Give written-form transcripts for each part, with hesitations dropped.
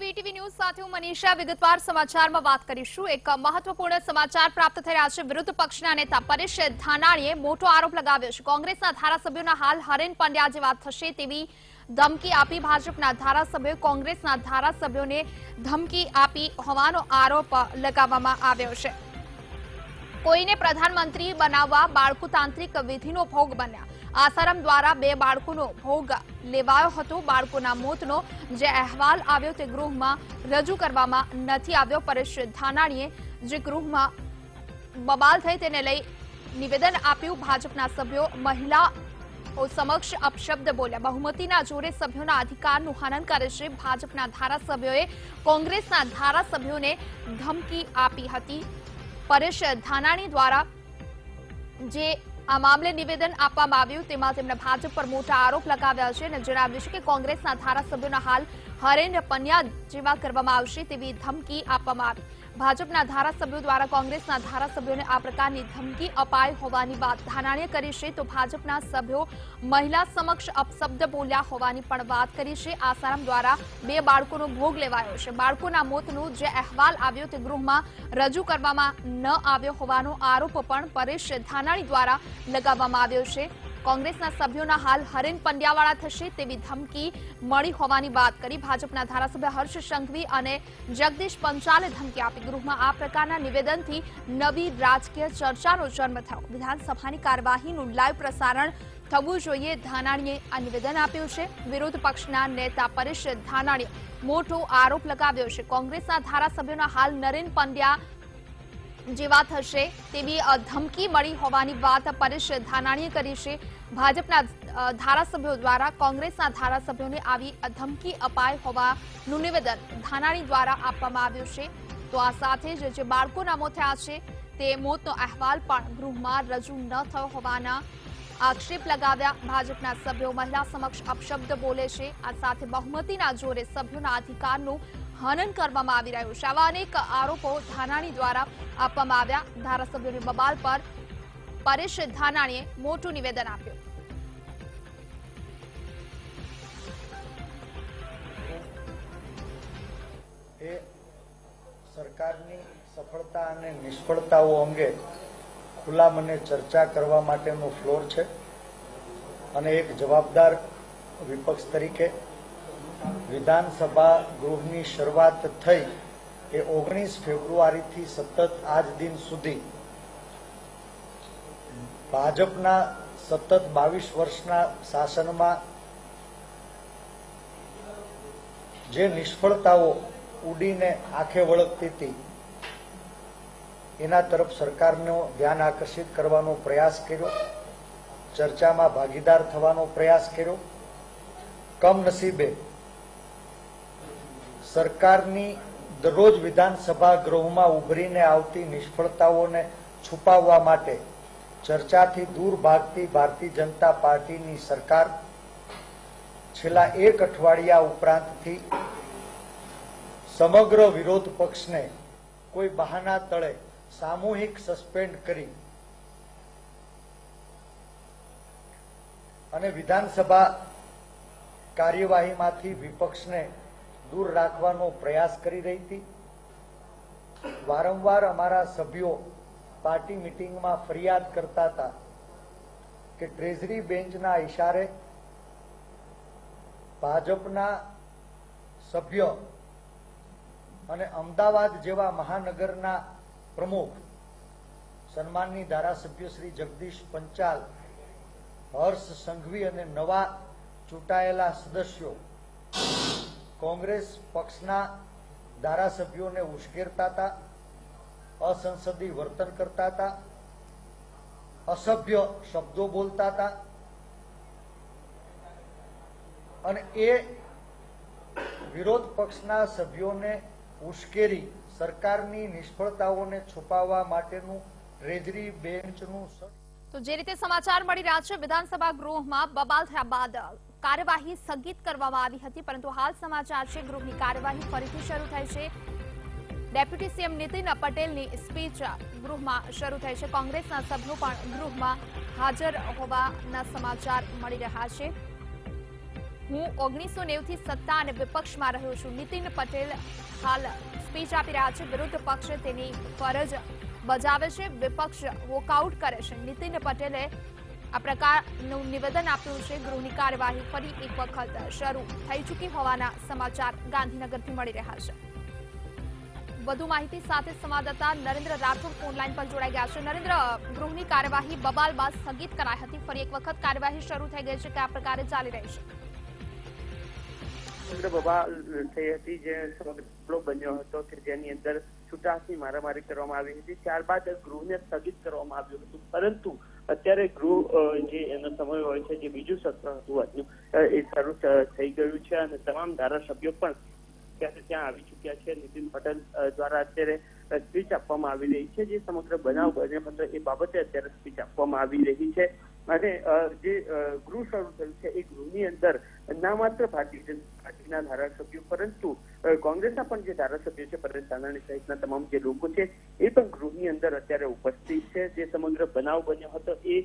VTV news સાથે હું મનીષા વિગતવાર સમાચારમાં વાત કરીશું। એક મહત્વપૂર્ણ સમાચાર પ્રાપ્ત થઈ રહ્યા છે। વિરોધ પક્ષના નેતા પરેશ ધાનાણીએ મોટો આરોપ લગાવ્યો છે। કોંગ્રેસના ધારાસભ્યોના હાલ હરેન પંડ્યા જેવા થશે તેવી ધમકી આપી ભાજપના ધારાસભ્યોએ કોંગ્રેસના ધારાસભ્યોને ધમકી આપી હોવાનો આરોપ લગાવવામાં આવ્યો છે। કોઈને પ્રધાનમંત્રી બનાવવા બાળકુતાંત્રિક વિધિનો ભોગ બન્યા। આસારામ દ્વારા 2 બાળકોનો ભોગ લેવાયો હતો। બાળકોના મોતનો જે અહેવાલ આવ્યો તે ગૃહમાં રજૂ કરવામાં નથી આવ્યો। પરેશ ધાનાણીએ જે ગૃહમાં બબાલ થઈ તેને લઈ નિવેદન આપ્યું। ભાજપના સભ્યો મહિલાઓ સમક્ષ અપશબ્દ બોલ્યા। બહુમતીના જોરે સભ્યોના અધિકારનું હનન કરે છે। ભાજપના ધારાસભ્યોએ કોંગ્રેસના ધારાસભ્યોને ધમકી આપી હતી। પરેશ ધાનાણી દ્વારા જે આ મામલે નિવેદન આપવામાં આવ્યું તેમાં તેમણે ભાજપ પર મોટા આરોપ લગાવ્યા છે અને જણાવ્યું છે કે કોંગ્રેસના ધારાસભ્યોના હાલ હરેન પંડ્યા જેવા કરવામાં આવશે તેવી ધમકી આપવામાં આવી। ભાજપના ધારાસભ્યો દ્વારા કોંગ્રેસના ધારાસભ્યોને આ પ્રકારની ધમકી અપાઈ હોવાની વાત ધાનાણીએ કરી છે। તો ભાજપના સભ્યો મહિલા સમક્ષ અપશબ્દ બોલ્યા હોવાની પણ વાત કરી છે। આસારામ દ્વારા 2 બાળકોનો ભોગ લેવાયો છે। બાળકોના મોતનો જે અહેવાલ આવ્યો તે ગૃહમાં રજૂ કરવામાં ન આવ્યો હોવાનો આરોપ પણ પરેશ ધાનાણી દ્વારા લગાવવામાં આવ્યો છે। કોંગ્રેસના સભ્યોના હાલ હરેન પંડ્યાવાળા થશે તેવી ધમકી મળી હોવાની વાત કરી। ભાજપના ધારાસભ્ય હર્ષ સંઘવી અને જગદીશ પંચાલે ધમકી આપી। ગૃહમાં આ પ્રકારના નિવેદનથી નવી રાજકીય ચર્ચાનો જન્મ થયો। વિધાનસભાની કાર્યવાહીનું લાઈવ પ્રસારણ થવું જોઈએ ધાનાણીએ આ નિવેદન આપ્યું છે। વિરોધ પક્ષના નેતા પરેશ ધાનાણીએ મોટો આરોપ લગાવ્યો છે। કોંગ્રેસના ધારાસભ્યોના હાલ નરેન પંડ્યા જેવા થશે તેવી ધમકી મળી હોવાની વાત પરેશ ધાનાણીએ કરી છે। ભાજપના ધારાસભ્યો દ્વારા કોંગ્રેસના ધારાસભ્યોને આવી ધમકી અપાઈ હોવાનું નિવેદન ધાનાણી દ્વારા આપવામાં આવ્યું છે। તો આ સાથે જ જે બાળકોના મોત થયા છે તે મોતનો અહેવાલ પણ ગૃહમાં રજૂ ન થયો હોવાના આક્ષેપ લગાવ્યા। ભાજપના સભ્યો મહિલા સમક્ષ અપશબ્દ બોલે છે। આ સાથે બહુમતીના જોરે સભ્યોના અધિકારનું હનન કરવામાં આવી રહ્યું છે। આવા અનેક આરોપો ધાનાણી દ્વારા આપવામાં આવ્યા। ધારાસભ્યોની બબાલ પર પરેશ ધાનાણીએ મોટું નિવેદન આપ્યું। એ સરકારની સફળતા અને નિષ્ફળતાઓ અંગે ખુલ્લા મને ચર્ચા કરવા માટેનો ફ્લોર છે અને એક જવાબદાર વિપક્ષ તરીકે વિધાનસભા ગૃહની શરૂઆત થઈ એ 19 ફેબ્રુઆરીથી સતત આજ દિન સુધી ભાજપના સતત 22 વર્ષના શાસનમાં જે નિષ્ફળતાઓ ઉડીને આંખે વળગતી હતી એના તરફ સરકારનો ધ્યાન આકર્ષિત કરવાનો પ્રયાસ કર્યો। ચર્ચામાં ભાગીદાર થવાનો પ્રયાસ કર્યો। કમનસીબે સરકારની દરરોજ વિધાનસભા ગૃહમાં ઉભરીને આવતી નિષ્ફળતાઓને છુપાવવા માટે ચર્ચાથી દૂર ભાગતી ભારતીય જનતા પાર્ટીની સરકાર છેલ્લા 1 અઠવાડિયા ઉપરાંતથી સમગ્ર વિરોધ પક્ષને કોઈ બહાના તળે સામૂહિક સસ્પેન્ડ કરી અને વિધાનસભા કાર્યવાહીમાંથી વિપક્ષને દૂર રાખવાનો પ્રયાસ કરી રહી હતી। વારંવાર અમારા સભ્યો પાર્ટી મિટિંગમાં ફરિયાદ કરતા હતા કે ટ્રેઝરી બેન્ચના ઇશારે ભાજપના સભ્ય અને અમદાવાદ જેવા મહાનગરના પ્રમુખ સન્માનની ધારાસભ્ય શ્રી જગદીશ પંચાલ, હર્ષ સંઘવી અને નવા ચૂંટાયેલા સદસ્યો કોંગ્રેસ પક્ષના ધારાસભ્યોને ઉશ્કેરતા હતા, અસંસદીય વર્તન કરતા હતા, અસભ્ય શબ્દો બોલતા હતા અને એ વિરોધ પક્ષના સભ્યોને ઉશ્કેરી સરકારની નિષ્ફળતાઓને છુપાવવા માટેનું ટ્રેઝરી બેન્ચનું તો જે રીતે સમાચાર મળી રહ્યા છે વિધાનસભા ગૃહમાં બબાલ થયા બાદ કાર્યવાહી સ્થગિત કરવામાં આવી હતી પરંતુ હાલ સમાચાર છે ગૃહની કાર્યવાહી ફરીથી શરૂ થઈ છે। ડેપ્યુટી સીએમ નીતિન પટેલની સ્પીચ ગૃહમાં શરૂ થઈ છે। કોંગ્રેસના સભ્યો પણ ગૃહમાં હાજર હોવાના સમાચાર મળી રહ્યા છે। હું 1990 થી સત્તા અને વિપક્ષમાં રહ્યો છું. નીતિન પટેલ હાલ સ્પીચ આપી રહ્યા છે. વિરોધ પક્ષ તેની ફરજ બજાવે છે, વિપક્ષ વોકઆઉટ કરે છે. નીતિન પટેલે આ પ્રકારનું નિવેદન આપ્યું છે. ગૃહની કાર્યવાહી ફરી એક વખત શરૂ થઈ ચૂકી હોવાના સમાચાર ગાંધીનગરથી મળી રહ્યા છે. વધુ માહિતી સાથે સંવાદદાતા નરેન્દ્ર રાઠોડ ફોનલાઈન પર જોડાઈ ગયા છે. નરેન્દ્ર, ગૃહની કાર્યવાહી બબાલ બાદ સ્થગિત કરાઈ હતી, ફરી એક વખત કાર્યવાહી શરૂ થઈ ગઈ છે, કયા પ્રકારે ચાલી રહી છે? બબાલ થઈ હતી, જે સમગ્ર બન્યો હતો કે જેની અંદર છૂટાથી મારામારી કરવામાં આવી હતી. ત્યારબાદ ગૃહને સ્થગિત કરવામાં આવ્યું હતું, પરંતુ અત્યારે ગૃહ જે એનો સમય હોય છે, જે બીજું સત્ર હતું આજનું, એ શરૂ થઈ ગયું છે અને તમામ ધારાસભ્યો પણ ત્યાં આવી ચુક્યા છે. નીતિન પટેલ દ્વારા અત્યારે સ્પીચ આપવામાં આવી રહી છે. જે સમગ્ર બનાવ બન્યો હતો એ બાબતે અત્યારે સ્પીચ આપવામાં આવી રહી છે અને જે ગૃહ શરૂ થયું છે એ ગૃહની અંદર ના માત્ર ભારતીય જનતા પાર્ટીના ધારાસભ્યો પરંતુ કોંગ્રેસના પણ જે ધારાસભ્યો છે, પરેશ ધાનાણી સહિતના તમામ જે લોકો છે એ પણ ગૃહની અંદર અત્યારે ઉપસ્થિત છે. જે સમગ્ર બનાવ બન્યો હતો એ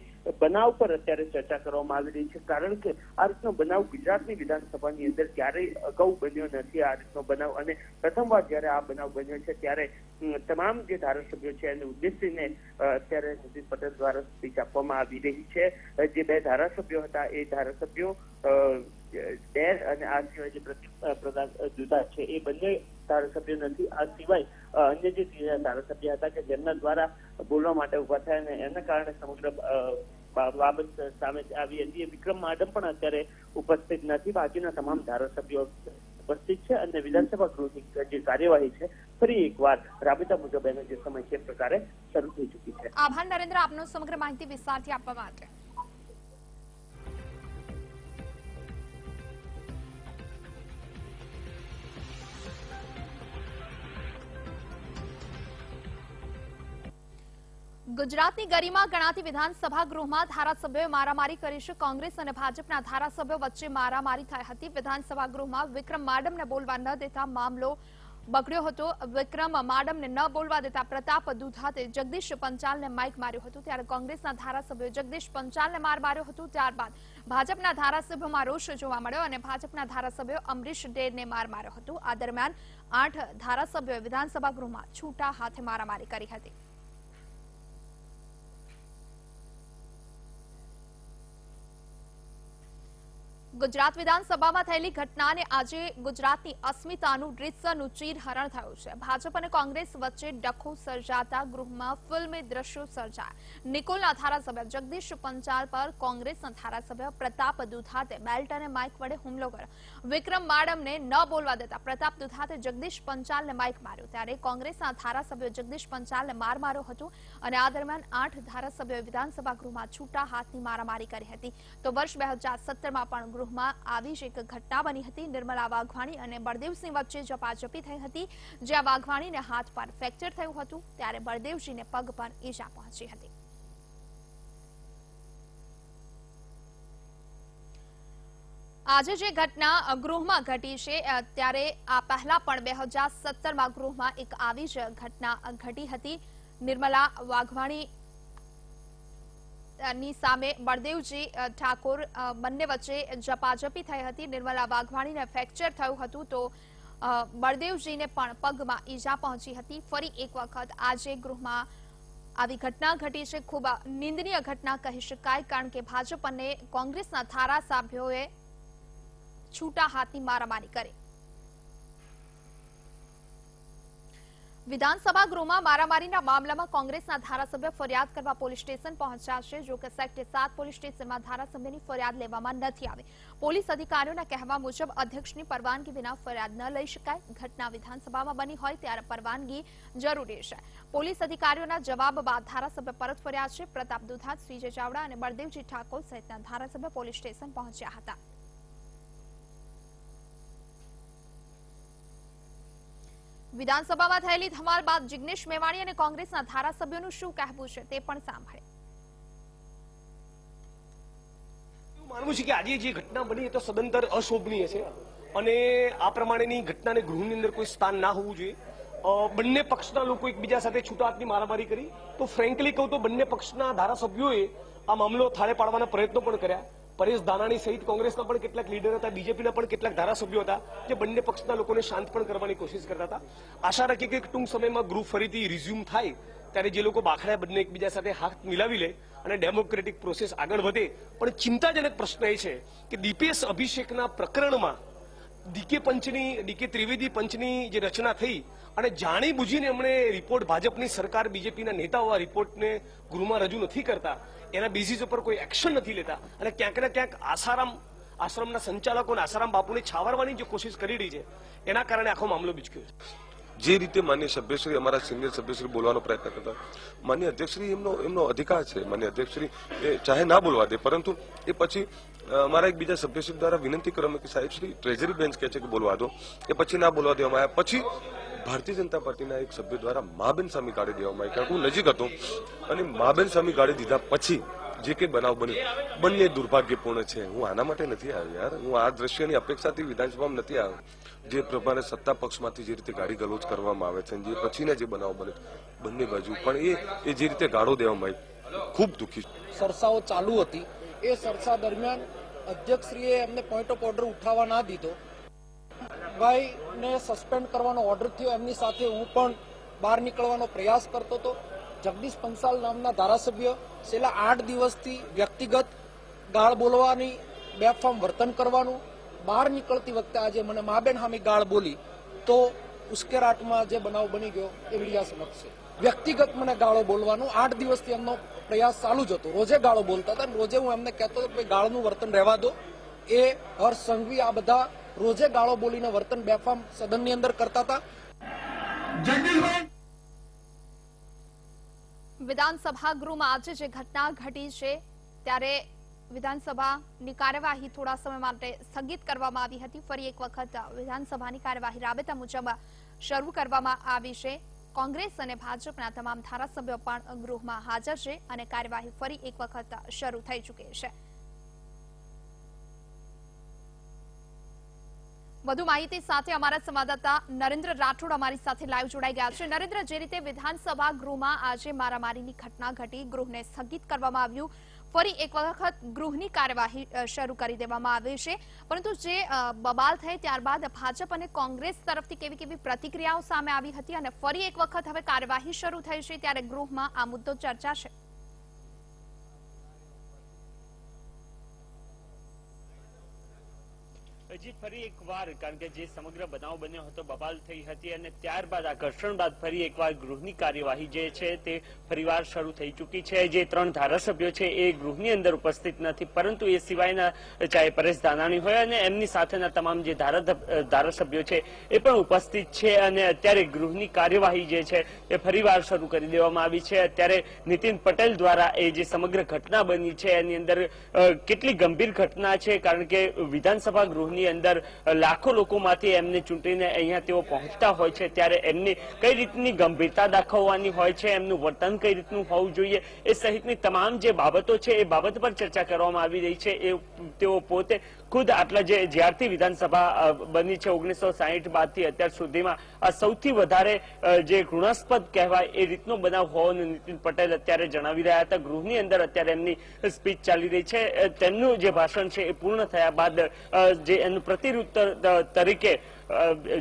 બનાવ પર અત્યારે ચર્ચા કરવામાં આવી રહી છે, કારણ કે આ રીતનો બનાવ ગુજરાતની વિધાનસભાની અંદર ક્યારેય અગાઉ બન્યો નથી. આ રીતનો બનાવ અને પ્રથમવાર જયારે આ બનાવ બન્યો છે ત્યારે તમામ જે ધારાસભ્યો છે એને ઉદ્દેશીને અત્યારે નીતિન પટેલ દ્વારા સ્પીચ આપવામાં આવી રહી છે. જે બે ધારાસભ્યો હતા એ ધારાસભ્યો ડેર અને આ સિવાય જે પ્રધાન જુદા છે એ બંને ધારાસભ્યો નથી. આ સિવાય અન્ય જે ધારાસભ્ય હતા કે જેમના દ્વારા બોલવા માટે ઉભા થયા અને એના કારણે સમગ્ર બાબત સામે આવી હતી. વિક્રમ માડમ પણ અત્યારે ઉપસ્થિત નથી. બાકીના તમામ ધારાસભ્યો ઉપસ્થિત છે અને વિધાનસભા ગૃહની જે કાર્યવાહી છે ફરી એકવાર રાબેતા મુજબ એનો જે સમય છે પ્રકારે શરૂ થઈ ચૂકી છે. આભાર નરેન્દ્ર, આપનો સમગ્ર માહિતી વિસ્તારથી આપવા માટે. ગુજરાતની ગરિમા ગણાતી વિધાનસભા ગૃહમાં ધારાસભ્યોએ મારામારી કરી છે. કોંગ્રેસ અને ભાજપના ધારાસભ્યો વચ્ચે મારામારી થઈ હતી. વિધાનસભા ગૃહમાં વિક્રમ માડમને બોલવા ન દેતા મામલો બગડ્યો હતો. વિક્રમ માડમને ન બોલવા દેતા પ્રતાપ દુધાતે જગદીશ પંચાલને માઇક માર્યો હતો. ત્યારે કોંગ્રેસના ધારાસભ્યોએ જગદીશ પંચાલને માર માર્યો હતો. ત્યારબાદ ભાજપના ધારાસભ્યોમાં રોષ જોવા મળ્યો અને ભાજપના ધારાસભ્યો અમરીશ ડેરને માર માર્યો હતો. આ દરમિયાન 8 ધારાસભ્યોએ વિધાનસભા ગૃહમાં છૂટા હાથે મારામારી કરી હતી. ગુજરાત વિધાનસભામાં થયેલી ઘટનાને આજે ગુજરાતની અસ્મિતાનું રીતસરનું ચીરહરણ થયું છે. ભાજપ અને કોંગ્રેસ વચ્ચે ડખો સર્જાતા ગૃહમાં ફિલ્મી દ્રશ્યો સર્જાયા. નિકોલના ધારાસભ્ય જગદીશ પંચાલ પર કોંગ્રેસના ધારાસભ્ય પ્રતાપ દુધાતે બેલ્ટ અને માઇક વડે હુમલો કર્યો. વિક્રમ માડમને ન બોલવા દેતા પ્રતાપ દુધાતે જગદીશ પંચાલને માઇક માર્યો. ત્યારે કોંગ્રેસના ધારાસભ્યો જગદીશ પંચાલને માર માર્યો હતો અને આ દરમિયાન 8 ધારાસભ્યોએ વિધાનસભા ગૃહમાં છૂટા હાથની મારામારી કરી હતી. તો વર્ષ 2017માં પણ ગૃહમાં આવી જ એક ઘટના બની હતી. નિર્મલા વાઘવાણી અને બળદેવસિંહ વચ્ચે ઝપાઝપી થઈ હતી, જ્યાં વાઘવાણીને હાથ પર ફ્રેક્ચર થયું હતું ત્યારે બળદેવજીને પગ પર ઈજા પહોંચી હતી. આજે જે ઘટના ગૃહમાં ઘટી છે ત્યારે આ પહેલા પણ 2017માં ગૃહમાં એક આવી જ ઘટના ઘટી હતી. નિર્મલા વાઘવાણી ની સામે બળદેવજી ઠાકોર બંને વચ્ચે ઝપાઝપી થઈ હતી. નિર્મલા વાઘવાણીને ફ્રેક્ચર થયું હતું તો બળદેવજીને પણ પગમાં ઈજા પહોંચી હતી. ફરી એક વખત આજે ગૃહમાં આવી ઘટના ઘટી છે. ખૂબ નિંદનીય ઘટના કહી શકાય, કારણ કે ભાજપ અને કોંગ્રેસના ધારાસભ્યોએ છૂટા હાથની મારામારી કરી. વિધાનસભા ગૃહમાં મારામારીના મામલામાં કોંગ્રેસના ધારાસભ્ય ફરિયાદ કરવા પોલીસ સ્ટેશન પહોંચ્યા છે. જો કે સેક્ટર 7 પોલીસ સ્ટેશનમાં ધારાસભ્યની ફરિયાદ લેવામાં નથી આવી. પોલીસ અધિકારીઓના કહેવા મુજબ અધ્યક્ષની પરવાનગી વિના ફરિયાદ ન લઈ શકાય. ઘટના વિધાનસભામાં બની હોય ત્યારે પરવાનગી જરૂરી છે. પોલીસ અધિકારીઓના જવાબ બાદ ધારાસભ્ય પરત ફર્યા છે. પ્રતાપ દુધાત, શ્રીજય ચાવડા અને બળદેવજી ઠાકોર સહિતના ધારાસભ્ય પોલીસ સ્ટેશન પહોંચ્યા હતા. વિધાનસભામાં થયેલી ધમાલ બાદ જિગ્નેશ મેવાણી અને કોંગ્રેસના ધારાસભ્યોનું શું કહેવું છે તે પણ સાંભળે. માનવું છે કે આજે જે ઘટના બની એ તો સદંતર અશોભનીય છે અને આ પ્રમાણેની ઘટનાને ગૃહની અંદર કોઈ સ્થાન ના હોવું જોઈએ. બંને પક્ષના લોકો એકબીજા સાથે છૂટા હાથની મારામારી કરી તો ફ્રેન્કલી કહું તો બંને પક્ષના ધારાસભ્યોએ આ મામલો થાળે પાડવાના પ્રયત્નો પણ કર્યા, પરેશ ધાનાણી સહિત કોંગ્રેસના પણ કેટલાક લીડર હતા, બીજેપીના પણ કેટલાક ધારાસભ્યો હતા જે બંને પક્ષના લોકોને શાંત પણ કરવાની કોશિશ કરતા હતા. આશા રાખીએ કે ટૂંક સમયમાં ગૃહ ફરીથી રિઝ્યુમ થાય ત્યારે જે લોકો બાખડા બંને એકબીજા સાથે હાથ મિલાવી લે અને ડેમોક્રેટિક પ્રોસેસ આગળ વધે. પણ ચિંતાજનક પ્રશ્ન એ છે કે દીપેશ અભિષેકના પ્રકરણમાં ડીકે ત્રિવેદી પંચની જે રચના થઈ અને જાણી બુજીને એમણે રિપોર્ટ ભાજપની સરકાર બીજેપીના નેતાઓ આ રિપોર્ટને ગૃહમાં રજૂ નથી કરતા, એના બેઝિસ ઉપર કોઈ એક્શન નથી લેતા અને ક્યાંક ને ક્યાંક આશ્રમના સંચાલકો અને આસારામ બાપુને છાવરવાની જે કોશિશ કરી રહી છે એના કારણે આખો મામલો બીચક્યો છે. જે રીતે માન્ય સભ્યશ્રી અમારા સિનિયર સભ્યશ્રી બોલવાનો પ્રયત્ન કરતા, માન્ય અધ્યક્ષશ્રી એમનો અધિકાર છે, માન્ય અધ્યક્ષશ્રી એ ચાહે ના બોલવા દે, પરંતુ એ પછી અમારા એક બીજા સભ્યશ્રી દ્વારા વિનંતી કરવામાં કે સાહેબશ્રી ટ્રેઝરી બેન્ચ કહે છે કે બોલવા દો, એ પછી ના બોલવા દેવામાં આવ્યા. પછી ભારતીય જનતા પાર્ટીના એક સભ્ય દ્વારા માબેન સામે કાઢી દેવામાં આવી, કારણ કે હું નજીક હતો અને માબેન સામે કાઢી દીધા પછી જે કંઈ બનાવ બન્યો બંને દુર્ભાગ્યપૂર્ણ છે. હું આના માટે નથી આવ્યો યાર, હું આ દ્રશ્યની અપેક્ષાથી વિધાનસભામાં નથી આવ્યો. જે પ્રમાણે સત્તા પક્ષમાંથી જે રીતે ગાડી ગલોચ કરવામાં આવે છે, જે પછીના જે બનાવ બને બંને બાજુ પણ એ જે રીતે ગાળો દેવામાં આવી, ખૂબ દુઃખી. ચર્ચાઓ ચાલુ હતી, એ ચર્ચા દરમિયાન અધ્યક્ષશ્રીએ એમને પોઈન્ટ ઓફ ઓર્ડર ઉઠાવવા ના દીધો. ભાઈને સસ્પેન્ડ કરવાનો ઓર્ડર થયો, એમની સાથે હું પણ બહાર નીકળવાનો પ્રયાસ કરતો હતો. જગદીશ પંચાલ નામના ધારાસભ્ય છેલ્લા 8 દિવસથી વ્યક્તિગત ગાળ બોલવાની, બેફામ વર્તન કરવાનું, બહાર નીકળતી વખતે આજે મને માબેન સામે ગાળ બોલી તો ઉશ્કેરાટમાં જે બનાવ બની ગયો એ મીડિયા સમક્ષ છે. વ્યક્તિગત મને ગાળો બોલવાનું 8 દિવસથી એમનો પ્રયાસ ચાલુ જ હતો. રોજે ગાળો બોલતા હતા, રોજે હું એમને કહેતો હતો કે ગાળનું વર્તન રહેવા દો. એ હર્ષ સંઘવી આ બધા રોજે ગાળો બોલીને વર્તન બેફામ સદનની અંદર કરતા હતા. વિધાનસભા ગૃહમાં આજે જે ઘટના ઘટી છે ત્યારે વિધાનસભાની કાર્યવાહી થોડા સમય માટે સ્થગિત કરવામાં આવી હતી. ફરી એક વખત વિધાનસભાની કાર્યવાહી રાબેતા મુજબ શરૂ કરવામાં આવી છે. કોંગ્રેસ અને ભાજપના તમામ ધારાસભ્યો પણ ગૃહમાં હાજર છે અને કાર્યવાહી ફરી એક વખત શરૂ થઈ ચૂકી છે. વધુ માહિતી સાથે અમારા સંવાદદાતા નરેન્દ્ર રાઠોડ અમારી સાથે લાઈવ જોડાઈ ગયા છે. નરેન્દ્ર, જે રીતે વિધાનસભા ગૃહમાં આજે મારામારીની ઘટના ઘટી, ગૃહને સ્થગિત કરવામાં આવ્યું, ફરી એક વખત ગૃહની કાર્યવાહી શરૂ કરી દેવામાં આવી છે, પરંતુ જે બબાલ થઈ ત્યારબાદ ભાજપ અને કોંગ્રેસ તરફથી કેવી કેવી પ્રતિક્રિયાઓ સામે આવી હતી અને ફરી એક વખત હવે કાર્યવાહી શરૂ થઈ છે ત્યારે ગૃહમાં આ મુદ્દો ચર્ચા છે. હજી ફરી એકવાર, કારણ કે જે સમગ્ર બનાવ બન્યો હતો, બબાલ થઈ હતી અને ત્યારબાદ આ ઘર્ષણ બાદ ફરી એકવાર ગૃહની કાર્યવાહી જે છે તે ફરીવાર શરૂ થઈ ચૂકી છે. જે 3 ધારાસભ્યો છે એ ગૃહની અંદર ઉપસ્થિત નથી, પરંતુ એ સિવાયના ચાહે પરેશ ધાનાણી હોય અને એમની સાથેના તમામ જે ધારાસભ્યો છે એ પણ ઉપસ્થિત છે અને અત્યારે ગૃહની કાર્યવાહી જે છે એ ફરીવાર શરૂ કરી દેવામાં આવી છે. અત્યારે નીતિન પટેલ દ્વારા એ જે સમગ્ર ઘટના બની છે એની અંદર કેટલી ગંભીર ઘટના છે, કારણ કે વિધાનસભા ગૃહની અંદર લાખો લોકોમાંથી એમને ચૂંટીને અહીંયા તેઓ પહોંચતા હોય છે, ત્યારે એમની કઈ રીતની ગંભીરતા દાખવવાની હોય છે, એમનું વર્તન કઈ રીતનું હોવું જોઈએ, એ સહિતની તમામ જે બાબતો છે એ બાબત પર ચર્ચા કરવામાં આવી રહી છે. એ તેઓ પોતે ખુદ આટલા જ્યારથી વિધાનસભા બની છે 1960 બાદથી અત્યાર સુધીમાં આ સૌથી વધારે જે ઘૃણાસ્પદ કહેવાય એ રીતનો બનાવ હોવાનું નીતિન પટેલ અત્યારે જણાવી રહ્યા હતા. ગૃહની અંદર અત્યારે એમની સ્પીચ ચાલી રહી છે. તેમનું જે ભાષણ છે એ પૂર્ણ થયા બાદ જે એનું પ્રત્યુત્તર તરીકે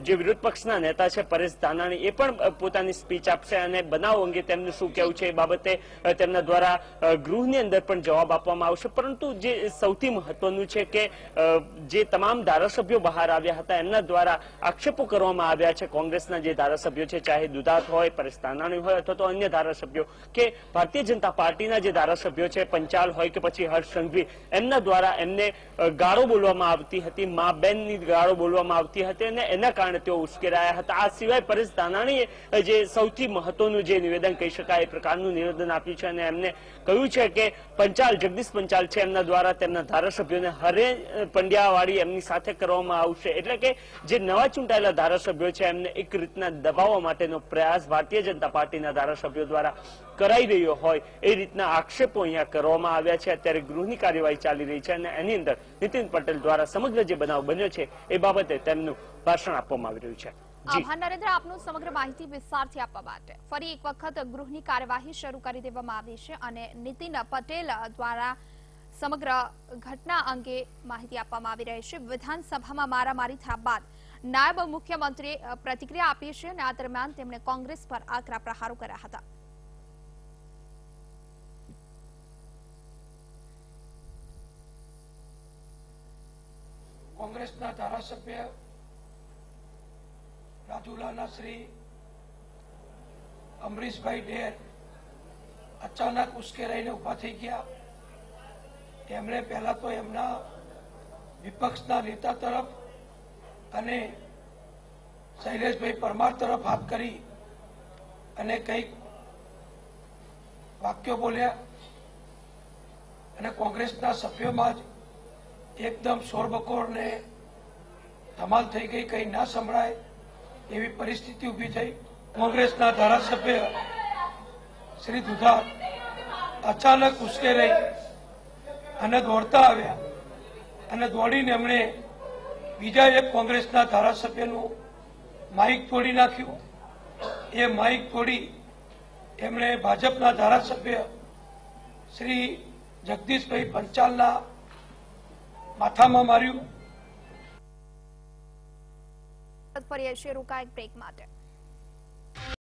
જે વિરોધ પક્ષના નેતા છે પરેશ ધાનાણી એ પણ પોતાની સ્પીચ આપશે અને બનાવ અંગે તેમનું શું કહેવું છે એ બાબતે તેમના દ્વારા ગૃહની અંદર પણ જવાબ આપવામાં આવશે. પરંતુ જે સૌથી મહત્વનું છે કે જે તમામ ધારાસભ્યો બહાર આવ્યા હતા એમના દ્વારા આક્ષેપો કરવામાં આવ્યા છે. કોંગ્રેસના જે ધારાસભ્યો છે, ચાહે દુધાત હોય, પરેશ ધાનાણી હોય અથવા તો અન્ય ધારાસભ્યો કે ભારતીય જનતા પાર્ટીના જે ધારાસભ્યો છે, પંચાલ હોય કે પછી હર્ષ સંઘવી, એમના દ્વારા એમને ગાળો બોલવામાં આવતી હતી, મા બેનની ગાળો બોલવામાં આવતી હતી અને એના કારણે તેઓ ઉશ્કેરાયા હતા. આ સિવાય પરેશ ધાનાણીએ જે સૌથી મહત્વનું જે નિવેદન કહી શકાય એ પ્રકારનું નિવેદન આપ્યું છે અને એમને કહ્યું છે કે જગદીશ પંચાલ છે એમના દ્વારા તેમના ધારાસભ્યોને હરે પંડ્યાવાળી એમની સાથે કરવામાં આવશે. એટલે કે જે નવા ચૂંટાયેલા ધારાસભ્યો છે એમને એક રીતના દબાવવા માટેનો પ્રયાસ ભારતીય જનતા પાર્ટીના ધારાસભ્યો દ્વારા કરાઈ રહ્યો હોય એ રીતના આક્ષેપો અહીંયા કરવામાં આવ્યા છે. અત્યારે ગૃહની કાર્યવાહી ચાલી રહી છે અને એની અંદર નીતિન પટેલ દ્વારા સમગ્ર જે બનાવ બન્યો છે એ બાબતે તેમનું ભાષણ આપવામાં આવી રહ્યું છે. આભાર નરેન્દ્ર, આપનું સમગ્ર માહિતી વિસ્તારથી આપવા માટે. ફરી એક વખત ગૃહની કાર્યવાહી શરૂ કરી દેવામાં આવી છે અને નીતિન પટેલ દ્વારા સમગ્ર ઘટના અંગે માહિતી આપવામાં આવી રહી છે. વિધાનસભામાં મારામારી થયા બાદ નાયબ મુખ્યમંત્રીએ પ્રતિક્રિયા આપી છે અને આ દરમિયાન તેમણે કોંગ્રેસ પર આકરા પ્રહારો કર્યા હતા. કોંગ્રેસના ધારાસભ્ય રાજુલાના શ્રી અમરીશભાઈ ડેર અચાનક ઉશ્કેરાઈને ઉભા થઈ ગયા. એમણે પહેલા તો એમના વિપક્ષના નેતા તરફ અને શૈલેષભાઈ પરમાર તરફ હાથ કરી અને કંઈક વાક્યો બોલ્યા અને કોંગ્રેસના સભ્યોમાં જ એકદમ શોરબકોર ને ધમાલ થઈ ગઈ, કંઈ ના સંભળાય એવી પરિસ્થિતિ ઊભી થઈ. કોંગ્રેસના ધારાસભ્ય શ્રી દુધાત અચાનક ઉશ્કેરાઈ અને દોડતા આવ્યા અને દોડીને એમણે બીજા એક કોંગ્રેસના ધારાસભ્યનું માઇક તોડી નાખ્યું. એ માઇક તોડી એમણે ભાજપના ધારાસભ્ય શ્રી જગદીશભાઈ પંચાલના માથામાં માર્યું. ફરીએ છીએ રોકા એક બ્રેક માટે.